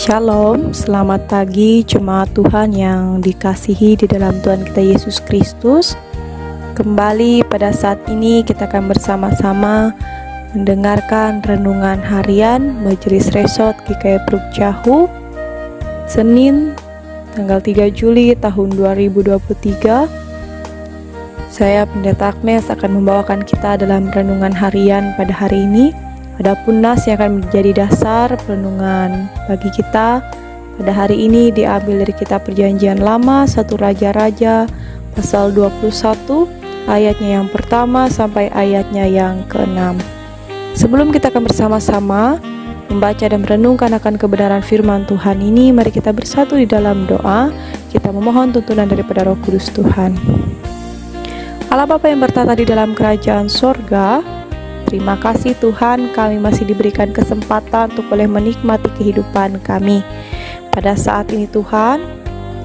Shalom, selamat pagi jemaat Tuhan yang dikasihi di dalam Tuhan kita Yesus Kristus. Kembali pada saat ini kita akan bersama-sama mendengarkan renungan harian Majelis Resort GKI Prukcahu, Senin tanggal 3 Juli tahun 2023. Saya Pendeta Agnes akan membawakan kita dalam renungan harian pada hari ini. Adapun nas yang akan menjadi dasar renungan bagi kita pada hari ini diambil dari kitab Perjanjian Lama 1 Raja-Raja pasal 21 ayatnya yang pertama sampai ayatnya yang ke-6. Sebelum kita akan bersama-sama membaca dan merenungkan akan kebenaran firman Tuhan ini, mari kita bersatu di dalam doa. Kita memohon tuntunan daripada Roh Kudus Tuhan. Allah Bapa yang bertata di dalam kerajaan sorga, terima kasih Tuhan, kami masih diberikan kesempatan untuk boleh menikmati kehidupan kami. Pada saat ini Tuhan,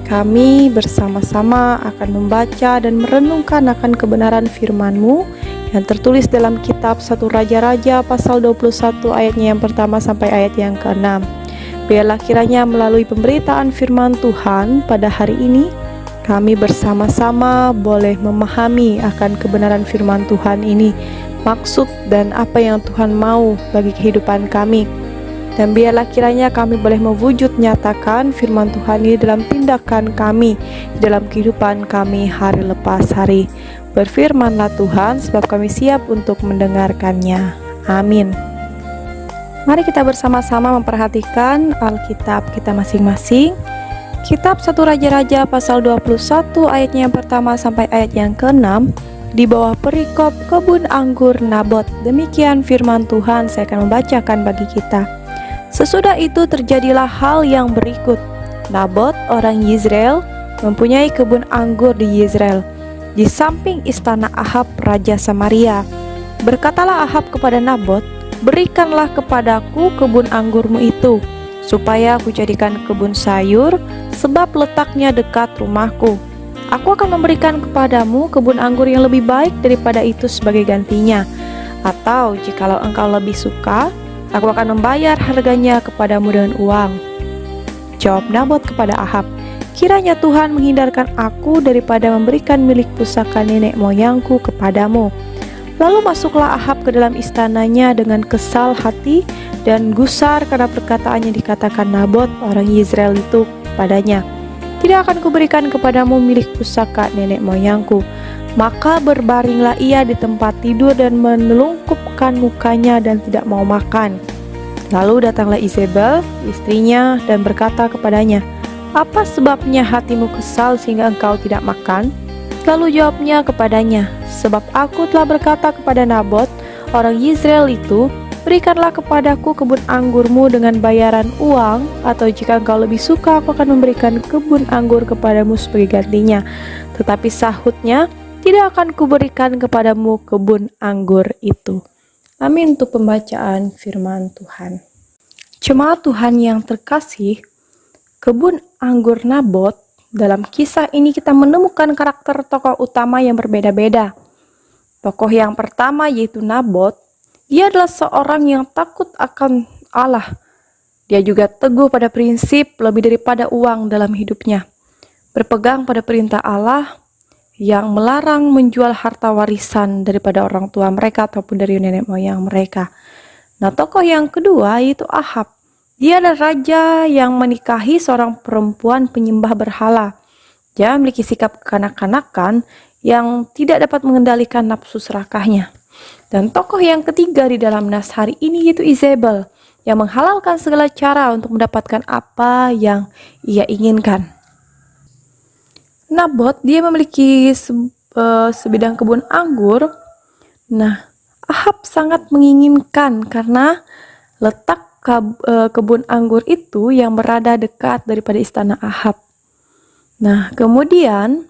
kami bersama-sama akan membaca dan merenungkan akan kebenaran firman-Mu yang tertulis dalam kitab 1 Raja-Raja pasal 21 ayatnya yang pertama sampai ayat yang ke-6. Biarlah kiranya melalui pemberitaan firman Tuhan pada hari ini, kami bersama-sama boleh memahami akan kebenaran firman Tuhan ini, maksud dan apa yang Tuhan mau bagi kehidupan kami. Dan biarlah kiranya kami boleh mewujud nyatakan firman Tuhan ini dalam tindakan kami, dalam kehidupan kami hari lepas hari. Berfirmanlah Tuhan, sebab kami siap untuk mendengarkannya. Amin. Mari kita bersama-sama memperhatikan Alkitab kita masing-masing. Kitab 1 Raja-Raja pasal 21 ayatnya yang pertama sampai ayat yang ke-6 di bawah perikop kebun anggur Nabot. Demikian firman Tuhan, saya akan membacakan bagi kita. Sesudah itu terjadilah hal yang berikut. Nabot orang Yizreel mempunyai kebun anggur di Yizreel, di samping istana Ahab raja Samaria. Berkatalah Ahab kepada Nabot, "Berikanlah kepadaku kebun anggurmu itu, supaya aku jadikan kebun sayur, sebab letaknya dekat rumahku. Aku akan memberikan kepadamu kebun anggur yang lebih baik daripada itu sebagai gantinya. Atau jikalau engkau lebih suka, aku akan membayar harganya kepadamu dengan uang." Jawab Nabot kepada Ahab, "Kiranya Tuhan menghindarkan aku daripada memberikan milik pusaka nenek moyangku kepadamu." Lalu masuklah Ahab ke dalam istananya dengan kesal hati dan gusar karena perkataan yang dikatakan Nabot orang Yizreel itu padanya, "Tidak akan kuberikan kepadamu milik pusaka nenek moyangku." Maka berbaringlah ia di tempat tidur dan menelungkupkan mukanya dan tidak mau makan. Lalu datanglah Izebel, istrinya, dan berkata kepadanya, "Apa sebabnya hatimu kesal sehingga engkau tidak makan?" Lalu jawabnya kepadanya, "Sebab aku telah berkata kepada Nabot orang Yizreel itu, berikanlah kepadaku kebun anggurmu dengan bayaran uang, atau jika engkau lebih suka, aku akan memberikan kebun anggur kepadamu sebagai gantinya." Tetapi sahutnya, "Tidak akan kuberikan kepadamu kebun anggur itu." Amin. Untuk pembacaan firman Tuhan. Jemaat Tuhan yang terkasih, kebun anggur Nabot, dalam kisah ini kita menemukan karakter tokoh utama yang berbeda-beda. Tokoh yang pertama yaitu Nabot. Dia adalah seorang yang takut akan Allah. Dia juga teguh pada prinsip lebih daripada uang dalam hidupnya. Berpegang pada perintah Allah yang melarang menjual harta warisan daripada orang tua mereka ataupun dari nenek moyang mereka. Nah, tokoh yang kedua yaitu Ahab. Dia adalah raja yang menikahi seorang perempuan penyembah berhala. Dia memiliki sikap kekanak-kanakan yang tidak dapat mengendalikan nafsu serakahnya. Dan tokoh yang ketiga di dalam nas hari ini yaitu Izebel, yang menghalalkan segala cara untuk mendapatkan apa yang ia inginkan. Nabot, dia memiliki sebidang kebun anggur. Nah, Ahab sangat menginginkan karena letak kebun anggur itu yang berada dekat daripada istana Ahab. Nah, kemudian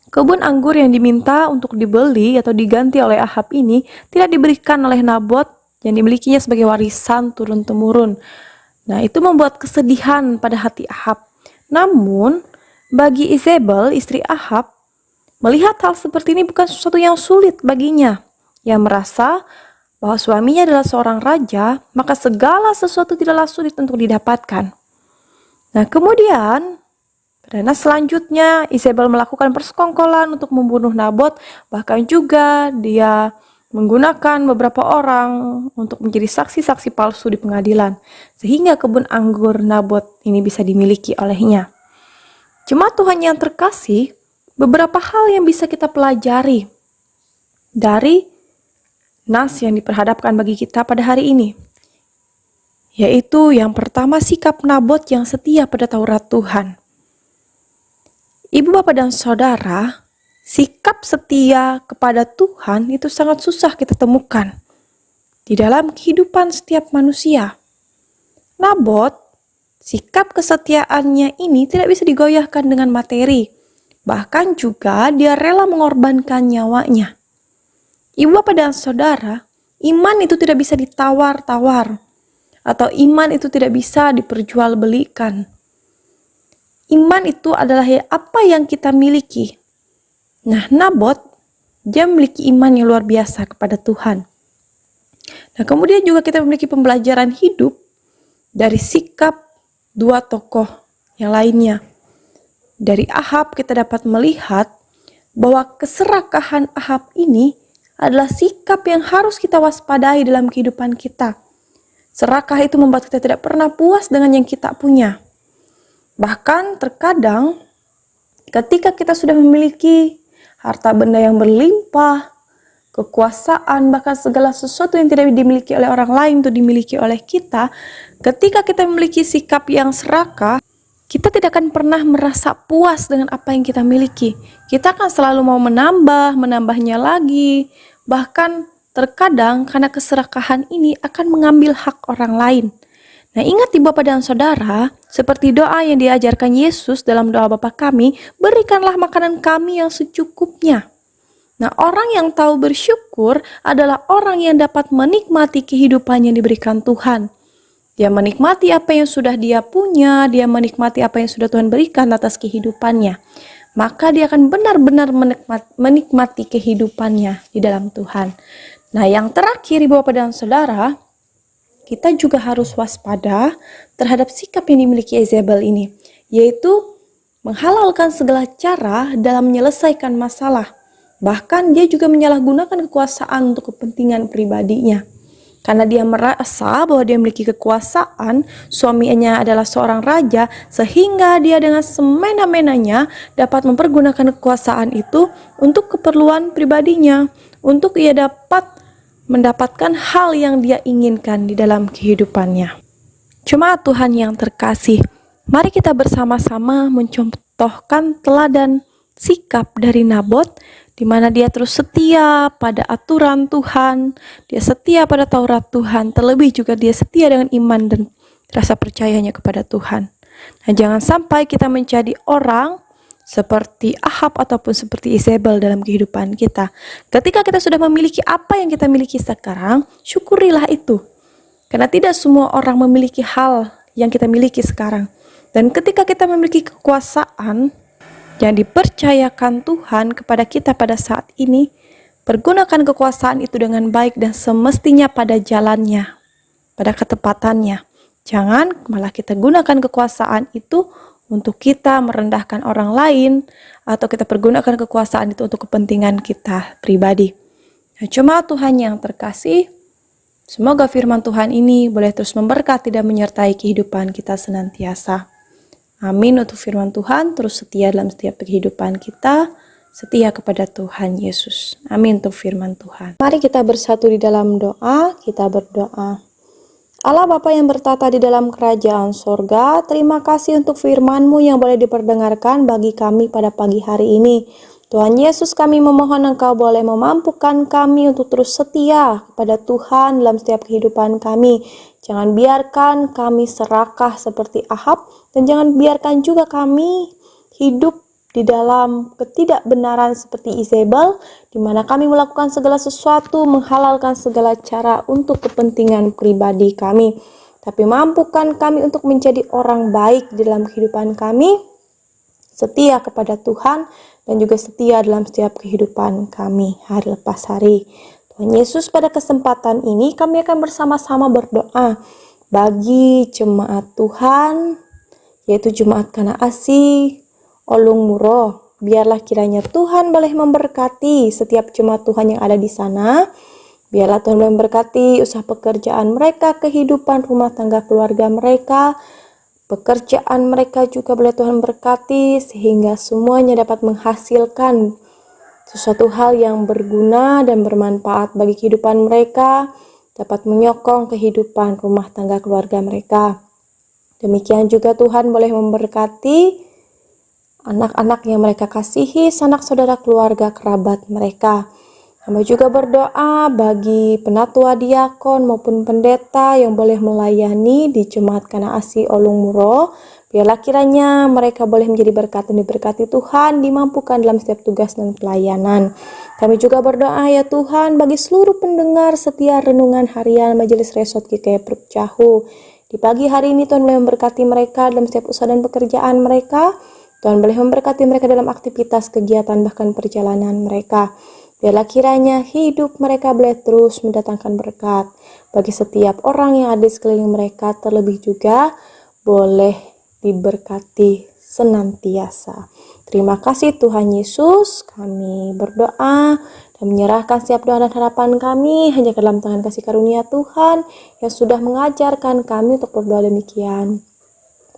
kebun anggur yang diminta untuk dibeli atau diganti oleh Ahab ini tidak diberikan oleh Nabot yang dimilikinya sebagai warisan turun-temurun. Nah, itu membuat kesedihan pada hati Ahab. Namun, bagi Izebel, istri Ahab, melihat hal seperti ini bukan sesuatu yang sulit baginya. Ia merasa bahwa suaminya adalah seorang raja, maka segala sesuatu tidaklah sulit untuk didapatkan. Nah, kemudian karena selanjutnya Isabel melakukan persekongkolan untuk membunuh Nabot, bahkan juga dia menggunakan beberapa orang untuk menjadi saksi-saksi palsu di pengadilan, sehingga kebun anggur Nabot ini bisa dimiliki olehnya. Jemaat Tuhan yang terkasih, beberapa hal yang bisa kita pelajari dari nas yang diperhadapkan bagi kita pada hari ini, yaitu yang pertama, sikap Nabot yang setia pada Taurat Tuhan. Ibu, bapak, dan saudara, sikap setia kepada Tuhan itu sangat susah kita temukan di dalam kehidupan setiap manusia. Nabot, sikap kesetiaannya ini tidak bisa digoyahkan dengan materi. Bahkan juga dia rela mengorbankan nyawanya. Ibu, bapak, dan saudara, iman itu tidak bisa ditawar-tawar. Atau iman itu tidak bisa diperjualbelikan. Iman itu adalah apa yang kita miliki. Nah, Nabot, dia memiliki iman yang luar biasa kepada Tuhan. Nah, kemudian juga kita memiliki pembelajaran hidup dari sikap dua tokoh yang lainnya. Dari Ahab kita dapat melihat bahwa keserakahan Ahab ini adalah sikap yang harus kita waspadai dalam kehidupan kita. Serakah itu membuat kita tidak pernah puas dengan yang kita punya. Bahkan terkadang ketika kita sudah memiliki harta benda yang berlimpah, kekuasaan, bahkan segala sesuatu yang tidak dimiliki oleh orang lain itu dimiliki oleh kita, ketika kita memiliki sikap yang serakah, kita tidak akan pernah merasa puas dengan apa yang kita miliki. Kita akan selalu mau menambahnya lagi, bahkan terkadang karena keserakahan ini akan mengambil hak orang lain. Nah, ingat Ibu, Bapak, dan Saudara, seperti doa yang diajarkan Yesus dalam doa Bapa kami, berikanlah makanan kami yang secukupnya. Nah, orang yang tahu bersyukur adalah orang yang dapat menikmati kehidupan yang diberikan Tuhan. Dia menikmati apa yang sudah dia punya, dia menikmati apa yang sudah Tuhan berikan atas kehidupannya. Maka dia akan benar-benar menikmati kehidupannya di dalam Tuhan. Nah, yang terakhir Ibu, Bapak, dan Saudara, kita juga harus waspada terhadap sikap yang dimiliki Isabel ini, yaitu menghalalkan segala cara dalam menyelesaikan masalah. Bahkan dia juga menyalahgunakan kekuasaan untuk kepentingan pribadinya. Karena dia merasa bahwa dia memiliki kekuasaan, suaminya adalah seorang raja, sehingga dia dengan semena-menanya dapat mempergunakan kekuasaan itu untuk keperluan pribadinya, untuk ia dapat mendapatkan hal yang dia inginkan di dalam kehidupannya. Jemaat Tuhan yang terkasih, mari kita bersama-sama mencontohkan teladan sikap dari Nabot, di mana dia terus setia pada aturan Tuhan, dia setia pada Taurat Tuhan, terlebih juga dia setia dengan iman dan rasa percayanya kepada Tuhan. Nah, jangan sampai kita menjadi orang seperti Ahab ataupun seperti Isabel dalam kehidupan kita. Ketika kita sudah memiliki apa yang kita miliki sekarang, syukurilah itu. Karena tidak semua orang memiliki hal yang kita miliki sekarang. Dan ketika kita memiliki kekuasaan yang dipercayakan Tuhan kepada kita pada saat ini, pergunakan kekuasaan itu dengan baik dan semestinya pada jalannya, pada ketepatannya. Jangan malah kita gunakan kekuasaan itu untuk kita merendahkan orang lain, atau kita pergunakan kekuasaan itu untuk kepentingan kita pribadi. Nah, jemaat Tuhan yang terkasih, semoga firman Tuhan ini boleh terus memberkati dan menyertai kehidupan kita senantiasa. Amin. Untuk firman Tuhan terus setia dalam setiap kehidupan kita, setia kepada Tuhan Yesus. Amin untuk firman Tuhan. Mari kita bersatu di dalam doa, kita berdoa. Allah Bapa yang bertata di dalam kerajaan sorga, terima kasih untuk firman-Mu yang boleh diperdengarkan bagi kami pada pagi hari ini. Tuhan Yesus, kami memohon Engkau boleh memampukan kami untuk terus setia kepada Tuhan dalam setiap kehidupan kami. Jangan biarkan kami serakah seperti Ahab, dan jangan biarkan juga kami hidup di dalam ketidakbenaran seperti Isabel, di mana kami melakukan segala sesuatu, menghalalkan segala cara untuk kepentingan pribadi kami. Tapi mampukan kami untuk menjadi orang baik di dalam kehidupan kami, setia kepada Tuhan, dan juga setia dalam setiap kehidupan kami hari lepas hari. Tuhan Yesus, pada kesempatan ini kami akan bersama-sama berdoa bagi jemaat Tuhan yaitu Jemaat Kanaasi Olung Muro. Biarlah kiranya Tuhan boleh memberkati setiap jemaat Tuhan yang ada di sana. Biarlah Tuhan boleh memberkati usaha pekerjaan mereka, kehidupan rumah tangga keluarga mereka, pekerjaan mereka juga boleh Tuhan berkati, sehingga semuanya dapat menghasilkan sesuatu hal yang berguna dan bermanfaat bagi kehidupan mereka, dapat menyokong kehidupan rumah tangga keluarga mereka. Demikian juga Tuhan boleh memberkati anak-anak yang mereka kasihi, sanak saudara, keluarga, kerabat mereka. Kami juga berdoa bagi penatua diakon maupun pendeta yang boleh melayani di Jemaat Kanaasi Olung Muro. Biarlah kiranya mereka boleh menjadi berkat dan diberkati Tuhan, dimampukan dalam setiap tugas dan pelayanan. Kami juga berdoa ya Tuhan bagi seluruh pendengar setia renungan harian Majelis Resort GKI Prukcahu. Di pagi hari ini Tuhan boleh memberkati mereka dalam setiap usaha dan pekerjaan mereka. Tuhan boleh memberkati mereka dalam aktivitas, kegiatan, bahkan perjalanan mereka. Biarlah kiranya hidup mereka boleh terus mendatangkan berkat bagi setiap orang yang ada di sekeliling mereka, terlebih juga boleh diberkati senantiasa. Terima kasih Tuhan Yesus, kami berdoa dan menyerahkan setiap doa dan harapan kami hanya ke dalam tangan kasih karunia Tuhan yang sudah mengajarkan kami untuk berdoa demikian.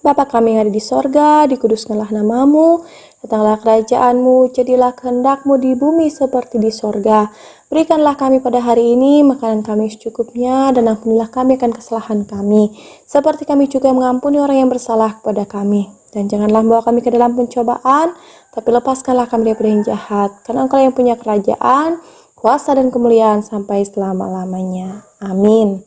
Bapa kami yang ada di sorga, dikuduskanlah namamu, datanglah kerajaanmu, jadilah kehendak-mu di bumi seperti di sorga. Berikanlah kami pada hari ini makanan kami secukupnya, dan ampunilah kami akan kesalahan kami, seperti kami juga mengampuni orang yang bersalah kepada kami. Dan janganlah membawa kami ke dalam pencobaan, tapi lepaskanlah kami daripada yang jahat, karena Engkau yang punya kerajaan, kuasa dan kemuliaan sampai selama-lamanya. Amin.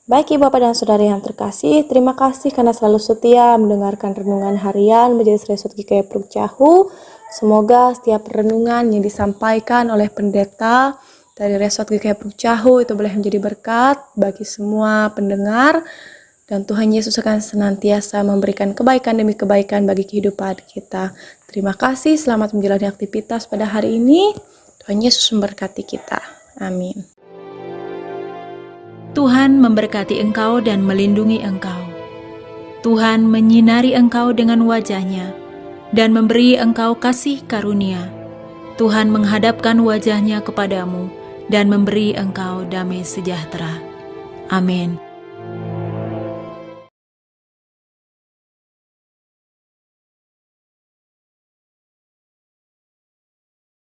Baik Ibu Bapak dan Saudara yang terkasih, terima kasih karena selalu setia mendengarkan renungan harian Majelis Resort GKI Prukcahu. Semoga setiap renungan yang disampaikan oleh pendeta dari Resort GKI Prukcahu itu boleh menjadi berkat bagi semua pendengar, dan Tuhan Yesus akan senantiasa memberikan kebaikan demi kebaikan bagi kehidupan kita. Terima kasih, selamat menjalani aktivitas pada hari ini. Tuhan Yesus memberkati kita. Amin. Tuhan memberkati engkau dan melindungi engkau. Tuhan menyinari engkau dengan wajah-Nya dan memberi engkau kasih karunia. Tuhan menghadapkan wajah-Nya kepadamu dan memberi engkau damai sejahtera. Amin.